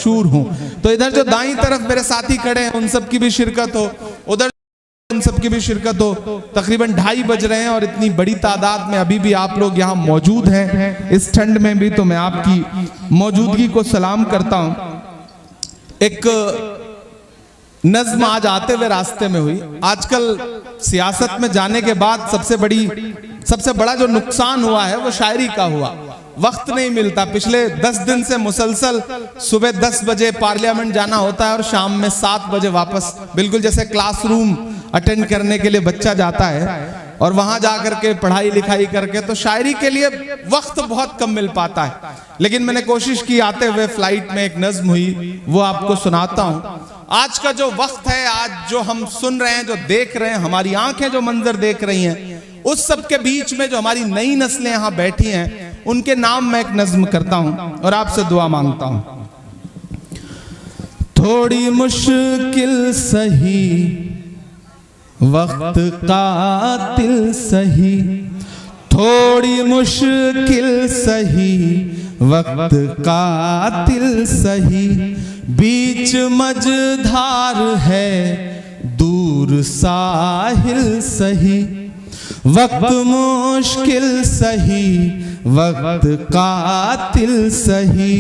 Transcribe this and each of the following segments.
मशहूर हूँ। तो इधर जो दाईं तरफ मेरे साथी खड़े हैं उन सब की भी शिरकत हो, उधर उन सब की भी शिरकत हो। तकरीबन 2:30 बज रहे हैं और इतनी बड़ी तादाद में अभी भी आप लोग यहाँ मौजूद हैं इस ठंड में भी, तो मैं आपकी मौजूदगी को सलाम करता हूँ। एक नज्म आज आते हुए रास्ते में हुई। आजकल सियासत में जाने के बाद सबसे बड़ा जो नुकसान हुआ है वो शायरी का हुआ। वक्त नहीं मिलता। पिछले 10 दिन से मुसलसल सुबह 10 बजे पार्लियामेंट जाना होता है और शाम में 7 बजे वापस, बिल्कुल जैसे क्लासरूम अटेंड करने के लिए बच्चा जाता है और वहां जाकर के पढ़ाई लिखाई करके, तो शायरी के लिए वक्त बहुत कम मिल पाता है। लेकिन मैंने कोशिश की, आते हुए फ्लाइट में एक नज्म हुई, वो आपको सुनाता हूं। आज का जो वक्त है, आज जो हम सुन रहे हैं, जो देख रहे हैं, हमारी आंखें जो मंजर देख रही हैं, उस सब के बीच में जो हमारी नई नस्लें यहां बैठी हैं, उनके नाम मैं एक नज्म करता हूं और आपसे दुआ मांगता हूं। थोड़ी मुश्किल सही वक्त कातिल सही, थोड़ी मुश्किल सही वक्त कातिल सही, बीच मझधार है दूर साहिल सही, वक्त मुश्किल सही वक्त कातिल सही,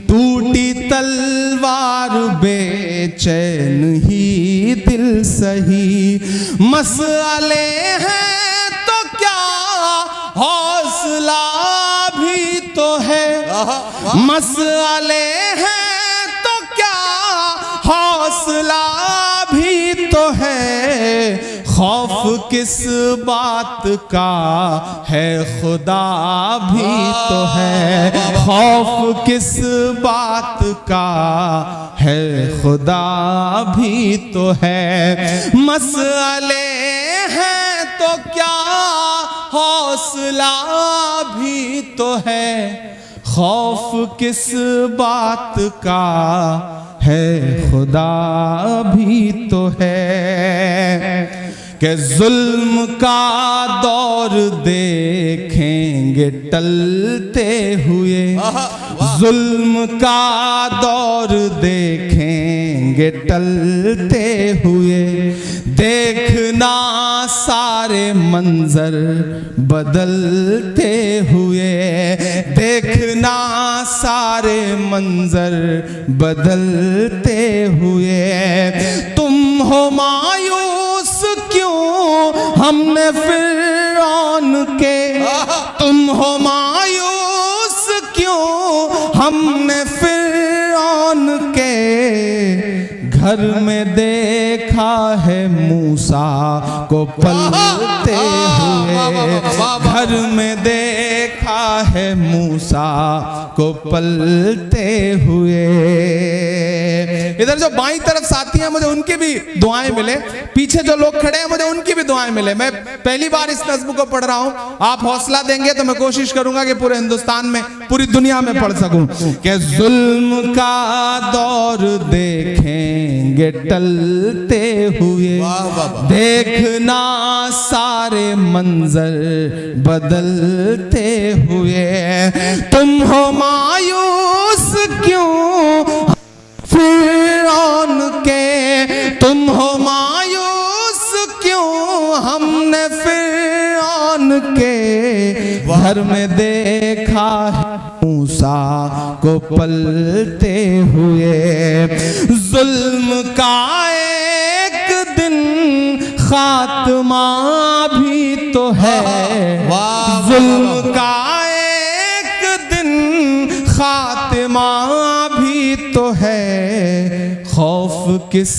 टूटी तलवार बेचैन ही दिल सही, मसले हैं तो क्या हौसला भी तो है, मसले हैं तो क्या हौसला भी तो है, खौफ किस बात का है खुदा भी तो है, खौफ किस बात का है खुदा भी तो है, मसले हैं तो क्या हौसला भी तो है, खौफ किस बात का है खुदा भी तो है, कि जुल्म का दौर देखेंगे टलते हुए, जुल्म का दौर देखेंगे टलते हुए, देखना सारे मंजर बदलते हुए, देखना सारे मंजर बदलते हुए, तुम हो मायूस क्यों हमने फिरौन के, तुम हो मायूस क्यों हमने फिरौन के, घर में देखा है मूसा को पलते हुए, घर में देखा है मूसा को पलते हुए। इधर जो बाईं तरफ साथी हैं, मुझे उनकी भी दुआएं मिले, पीछे जो लोग खड़े हैं मुझे उनकी भी दुआएं मिले। मैं पहली बार इस नज़्म को पढ़ रहा हूं, आप हौसला देंगे तो मैं कोशिश करूंगा कि पूरे हिंदुस्तान में, पूरी दुनिया में पढ़ सकूं। कि जुल्म का दौर देखेंगे टलते हुए, देखना सारे मंजर बदलते हुए, तुम हो मायूस क्यों फिरौन के, तुम हो मायूस क्यों हमने फिरौन के, घर में देखा मूसा को पलते हुए, जुल्म का एक दिन खात्मा भी तो है, जुल्म का एक दिन खात्मा भी तो है, खौफ किस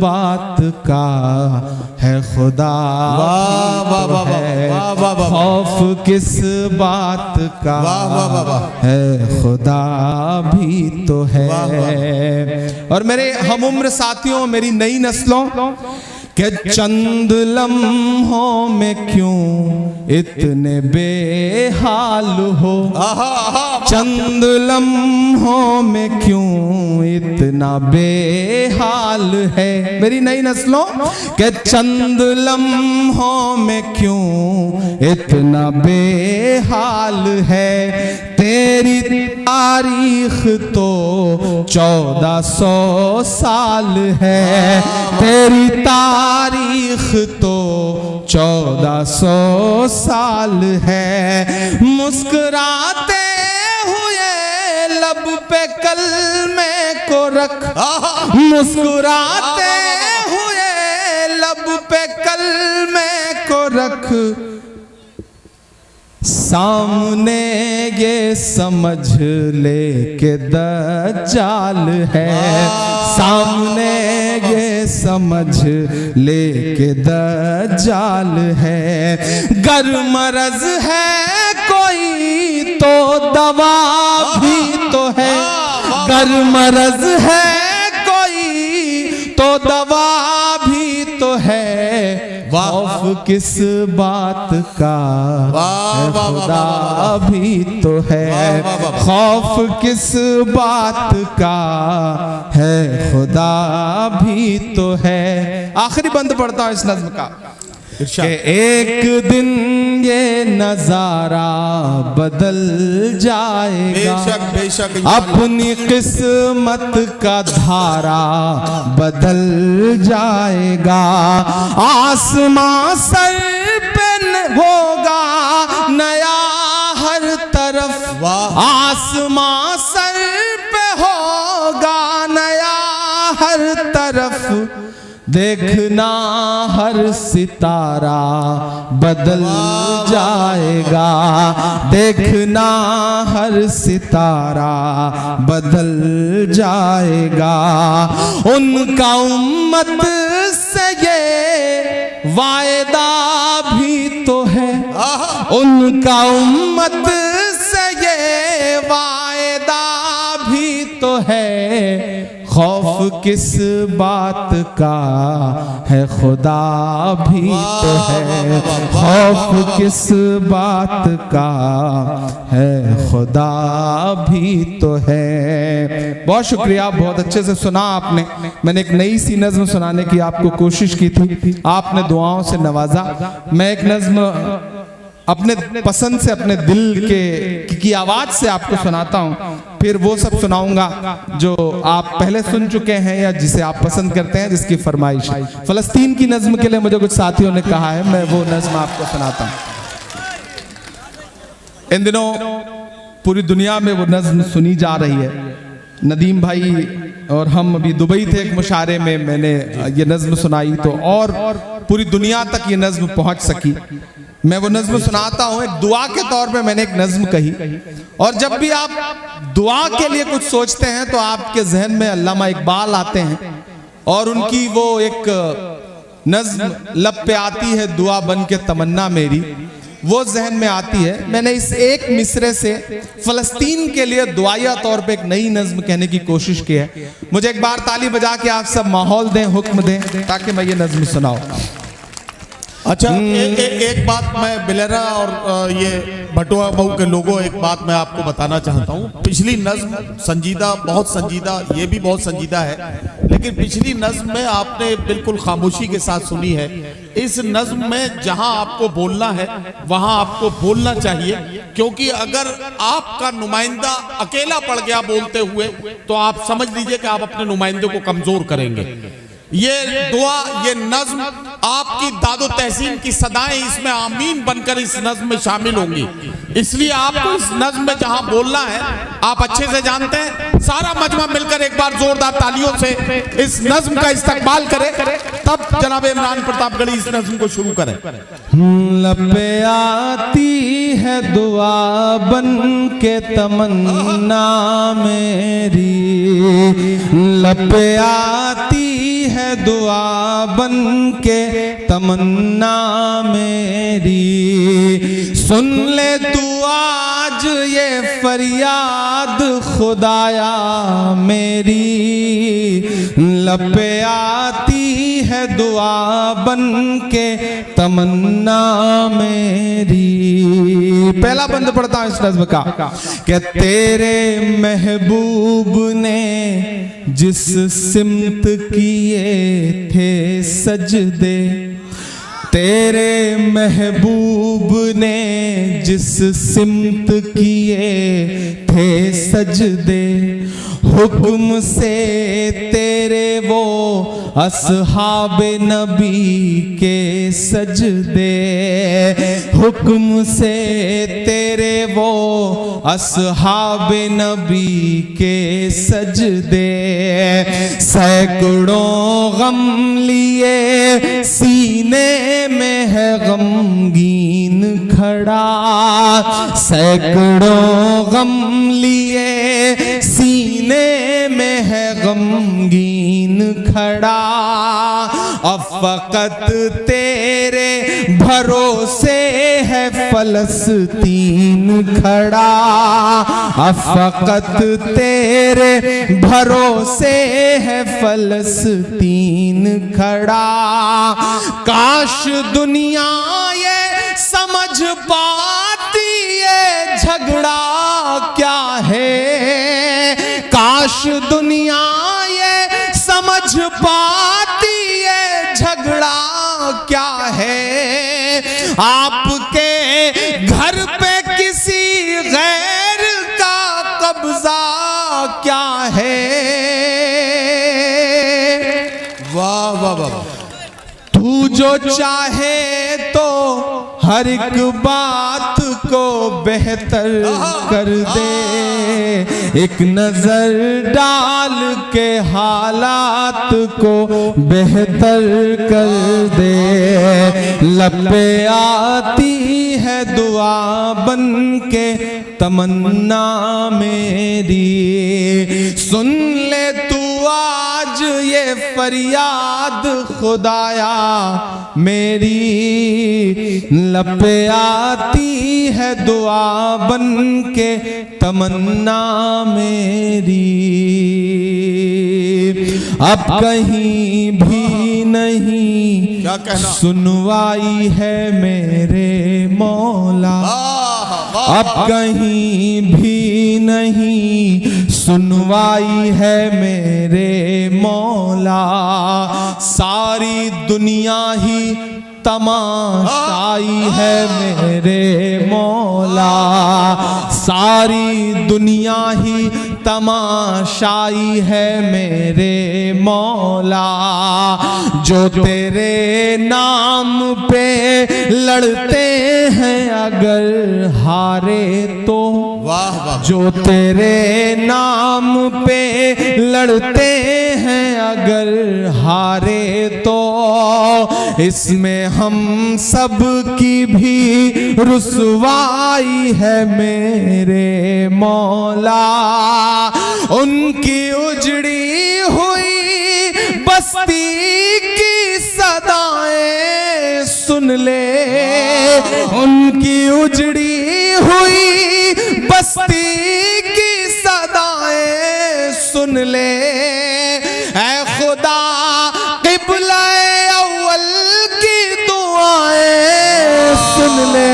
बात का है खुदा है, खौफ किस बात का है खुदा भी तो है। और मेरे हम उम्र साथियों, मेरी नई नस्लों, कि चंद लम्हों में क्यों इतने बेहाल हो, चंद लम्हों में क्यों इतना बेहाल है, मेरी नई नस्लों, कि चंद लम्हों में क्यों इतना बेहाल है, तेरी तारीख तो 1400 साल है, तेरी तारीख तो 1400 साल है। मुस्कुराते हुए लब पे कलमे को रख, मुस्कुराते हुए लब पे कलमे को रख, सामने ये समझ ले के दज्जाल है, सामने ये समझ ले के दज्जाल है। गर मरज है कोई तो दवा भी तो है, गर मरज है कोई तो दवा भी तो है। खौफ किस बात का है खुदा भी तो है, खौफ किस बात का है खुदा भी तो है। आखिरी बंद पढ़ता हूं इस नज्म का कि एक दिन ये नजारा बदल जाएगा, बेशक बेशक अपनी किस्मत का धारा बदल जाएगा। आसमां सर पे होगा नया हर तरफ, आसमां सर पे होगा नया हर तरफ। देखना हर सितारा बदल जाएगा, देखना हर सितारा बदल जाएगा। उनका उम्मत से ये वायदा भी तो है, उनका उम्मत से ये वायदा भी तो है। खौफ किस बात का है खुदा भी तो है, खौफ किस बात का है खुदा भी तो है। बहुत शुक्रिया, बहुत अच्छे से सुना आपने। मैंने एक नई सी नज्म सुनाने की आपको कोशिश की थी, आपने दुआओं से नवाजा। मैं एक नज्म अपने पसंद से, अपने दिल की आवाज से आपको सुनाता हूं, फिर वो सब सुनाऊंगा जो आप पहले सुन चुके हैं या जिसे आप पसंद करते हैं, जिसकी फरमाइश। फलस्तीन की नज्म के लिए मुझे कुछ साथियों ने कहा है, मैं वो नज्म आपको सुनाता हूं। इन दिनों पूरी दुनिया में वो नज्म सुनी जा रही है। नदीम भाई और हम अभी दुबई थे एक मुशारे में, मैंने ये नज्म सुनाई तो और पूरी दुनिया तक ये नज्म पहुंच सकी। मैं वो नज्म सुनाता हूं, एक दुआ के तौर पे मैंने एक नज्म कही। और जब भी आप दुआ के लिए कुछ सोचते हैं तो आपके जहन में अल्लामा इकबाल आते हैं और उनकी वो एक नज्म लब पे आती है, दुआ बन के तमन्ना मेरी, वो जहन में आती है। मैंने इस एक मिसरे से फलस्तीन के लिए दुआया तौर पे एक नई नज्म कहने की कोशिश की है। मुझे एक बार ताली बजा के आप सब माहौल दें, हुक्म दें ताकि मैं ये नज्म सुनाऊं। अच्छा, एक बात मैं बिलेरा और ये भटुआ मऊ के लोगों, एक बात मैं आपको बताना चाहता हूँ। पिछली नज्म संजीदा, बहुत संजीदा, ये भी बहुत संजीदा है, लेकिन पिछली नज्म में आपने बिल्कुल खामोशी के साथ सुनी है। इस नज्म में जहां आपको बोलना है वहां आपको बोलना चाहिए, क्योंकि अगर आपका नुमाइंदा अकेला पड़ गया बोलते हुए तो आप समझ लीजिए कि आप अपने नुमाइंदे को कमजोर करेंगे। ये दुआ, ये नज्म आपकी दादो तहसीन की सदाएं इसमें आमीन बनकर इस नज्म में शामिल होंगी। इसलिए आपको इस नज्म में जहां बोलना है आप अच्छे से जानते हैं। सारा मजमा मिलकर एक बार जोरदार तालियों से इस नज्म का इस्तकबाल करे, तब जनाब इमरान प्रतापगढ़ी इस नज्म को शुरू करें। लपे आती है दुआ बन के तमन्ना मेरी, लपे आती है दुआ बन के तमन्ना मेरी। सुन ले तू आज ये फरियाद खुदाया मेरी, लपे आती है दुआ बन के तमन्ना मेरी। पहला बंद पढ़ता हूं इस नज़्म का कि तेरे महबूब ने जिस सिमत किए थे सजदे, तेरे महबूब महबूब ने जिस सिमत किए थे सजदे, हुक्म से तेरे वो अस्हाबे नबी के सजदे, हुक्म से तेरे वो अस्हाबे नबी के सजदे। सैकड़ों गम लिए सीने में है गमगीन खड़ा, सैकड़ों गम लिए सीने में है गमगीन खड़ा। अब फकत तेरे भरोसे है फलस्तीन खड़ा, अब फकत तेरे भरोसे है फलस्तीन खड़ा। काश दुनिया ये समझ पाती ये झगड़ा क्या है, काश दुनिया ये समझ पाती ये झगड़ा क्या है। आपके घर पे किसी गैर का कब्जा क्या है। वाह वाह वाह। तू जो चाहे तो हर एक बात को बेहतर कर दे, एक नजर डाल के हालात को बेहतर कर दे। लपे आती है दुआ बन के तमन्ना मेरी, सुन ले तू आज ये फरियाद खुदाया मेरी। लपे आती है दुआ बन के तमन्ना मेरी। अब कहीं भी नहीं क्या कहना? सुनवाई है मेरे मौला, अब कहीं भी नहीं सुनवाई है मेरे मौला। सारी दुनिया ही तमाशाई है मेरे मौला, सारी दुनिया ही तमाशाई है मेरे मौला। जो तेरे नाम पे लड़ते हैं अगर हारे तो, वाह वाह। जो तेरे नाम पे लड़ते हैं अगर हारे तो, इसमें हम सब की भी रुसवाई है मेरे मौला। उनकी उजड़ी हुई बस्ती की सदाएं सुन ले, उनकी उजड़ी हुई बस्ती की सदाएं सुन ले। ऐ खुदा क़िबला अव्वल की दुआएं सुन ले।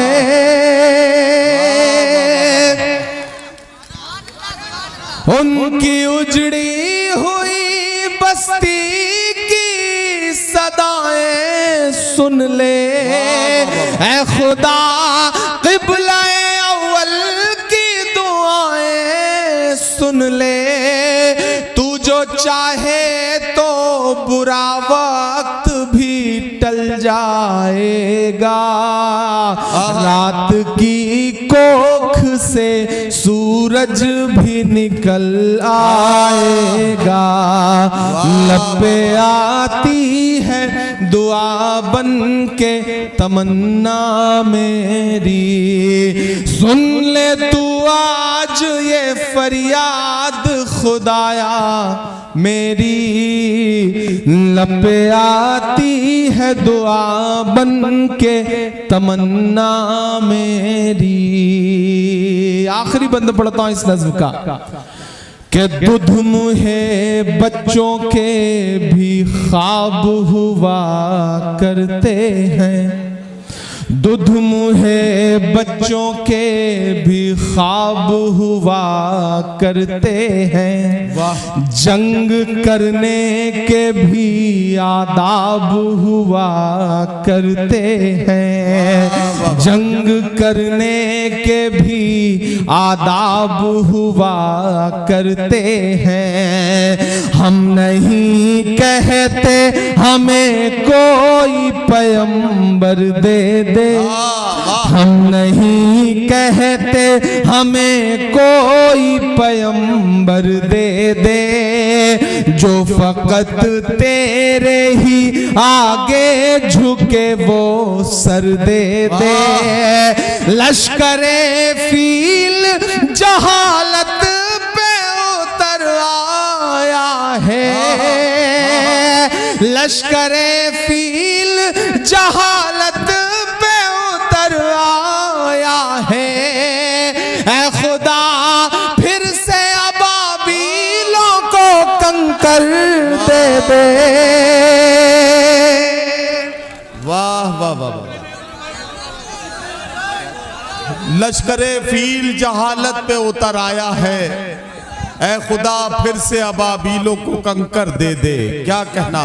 उनकी उजड़ी हुई बस्ती की सदाएं सुन ले। ऐ खुदा क़िबला अव्वल की दुआएं सुन ले। तू जो चाहे तो बुरा वक्त भी टल जाएगा, रात की कोख से सूरज भी निकल आएगा। लपे आती है दुआ बन के तमन्ना मेरी, सुन ले तू आज ये फरियाद खुदाया मेरी। लपे आती है दुआ बन के तमन्ना मेरी। आखिरी बंद पढ़ता हूं इस नज़्म का कि दूध मुहे बच्चों के भी ख्वाब हुआ करते हैं, दुध मुहे बच्चों के भी ख्वाब हुआ करते हैं, जंग करने के भी आदाब हुआ करते हैं, जंग करने के भी आदाब हुआ करते हैं। हम नहीं कहते हमें कोई पैगंबर दे दे, हम नहीं कहते हमें कोई पैगंबर दे दे, जो फकत तेरे ही आगे झुके वो सर दे दे। लश्करे फील जहालत पे उतर आया है, लश्करे फील जहालत पे उतर आया है। ऐ खुदा फिर से अबाबीलों को कंकर दे दे। वाह वाह वाह वाह। लश्करे फील जहालत पे उतर आया है, ऐ खुदा फिर से अबाबीलों को कंकर दे दे। क्या कहना।